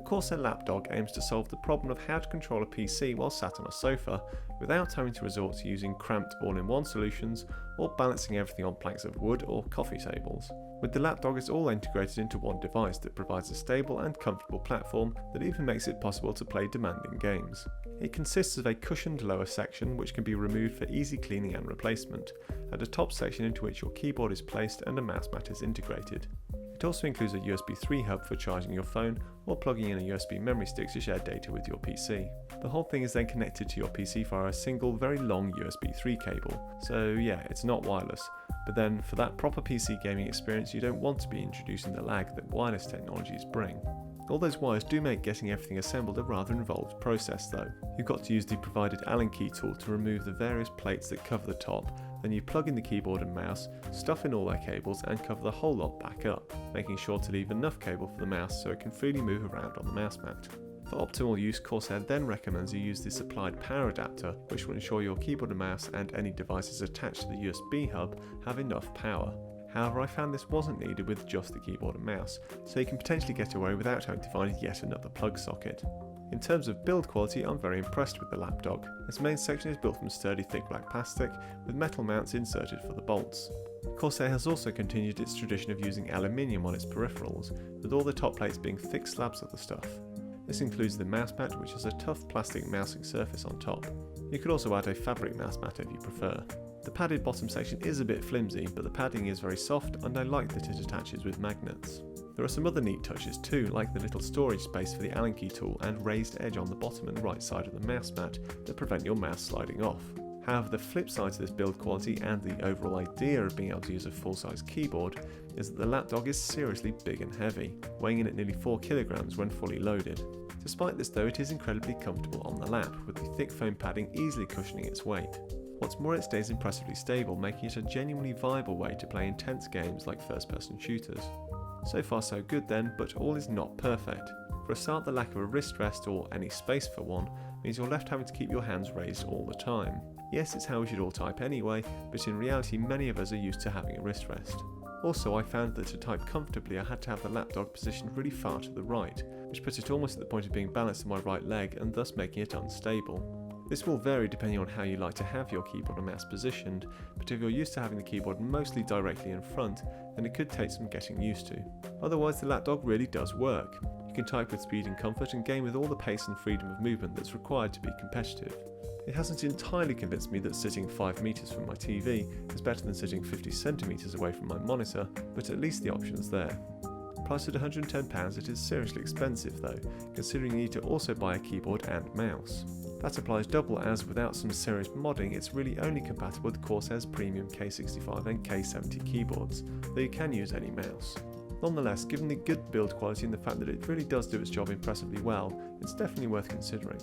The Corsair Lapdog aims to solve the problem of how to control a PC while sat on a sofa without having to resort to using cramped all-in-one solutions or balancing everything on planks of wood or coffee tables. With the Lapdog, it's all integrated into one device that provides a stable and comfortable platform that even makes it possible to play demanding games. It consists of a cushioned lower section which can be removed for easy cleaning and replacement, and a top section into which your keyboard is placed and a mouse mat is integrated. It also includes a USB 3 hub for charging your phone or plugging in a USB memory stick to share data with your PC. The whole thing is then connected to your PC via a single, very long USB 3 cable, so yeah, it's not wireless. But then, for that proper PC gaming experience, you don't want to be introducing the lag that wireless technologies bring. All those wires do make getting everything assembled a rather involved process though. You've got to use the provided Allen key tool to remove the various plates that cover the top, then you plug in the keyboard and mouse, stuff in all their cables and cover the whole lot back up, making sure to leave enough cable for the mouse so it can freely move around on the mouse mat. For optimal use, Corsair then recommends you use the supplied power adapter, which will ensure your keyboard and mouse and any devices attached to the USB hub have enough power. However, I found this wasn't needed with just the keyboard and mouse, so you can potentially get away without having to find yet another plug socket. In terms of build quality, I'm very impressed with the Lapdog. Its main section is built from sturdy thick black plastic, with metal mounts inserted for the bolts. Corsair has also continued its tradition of using aluminium on its peripherals, with all the top plates being thick slabs of the stuff. This includes the mouse mat, which has a tough plastic mousing surface on top. You could also add a fabric mouse mat if you prefer. The padded bottom section is a bit flimsy, but the padding is very soft and I like that it attaches with magnets. There are some other neat touches too, like the little storage space for the Allen key tool and raised edge on the bottom and right side of the mouse mat that prevent your mouse sliding off. However, the flip side to this build quality and the overall idea of being able to use a full-size keyboard is that the Lapdog is seriously big and heavy, weighing in at nearly 4 kilograms when fully loaded. Despite this though, it is incredibly comfortable on the lap, with the thick foam padding easily cushioning its weight. What's more, it stays impressively stable, making it a genuinely viable way to play intense games like first-person shooters. So far so good then, but all is not perfect. For a start, the lack of a wrist rest or any space for one means you're left having to keep your hands raised all the time. Yes, it's how we should all type anyway, but in reality many of us are used to having a wrist rest. Also, I found that to type comfortably I had to have the Lapdog positioned really far to the right, which puts it almost at the point of being balanced on my right leg and thus making it unstable. This will vary depending on how you like to have your keyboard and mouse positioned, but if you're used to having the keyboard mostly directly in front, then it could take some getting used to. Otherwise, the Lapdog really does work. You can type with speed and comfort and game with all the pace and freedom of movement that's required to be competitive. It hasn't entirely convinced me that sitting 5 meters from my TV is better than sitting 50 centimeters away from my monitor, but at least the option's there. Priced at £110, it is seriously expensive though, considering you need to also buy a keyboard and mouse. That applies double as, without some serious modding, it's really only compatible with Corsair's premium K65 and K70 keyboards, though you can use any mouse. Nonetheless, given the good build quality and the fact that it really does do its job impressively well, it's definitely worth considering.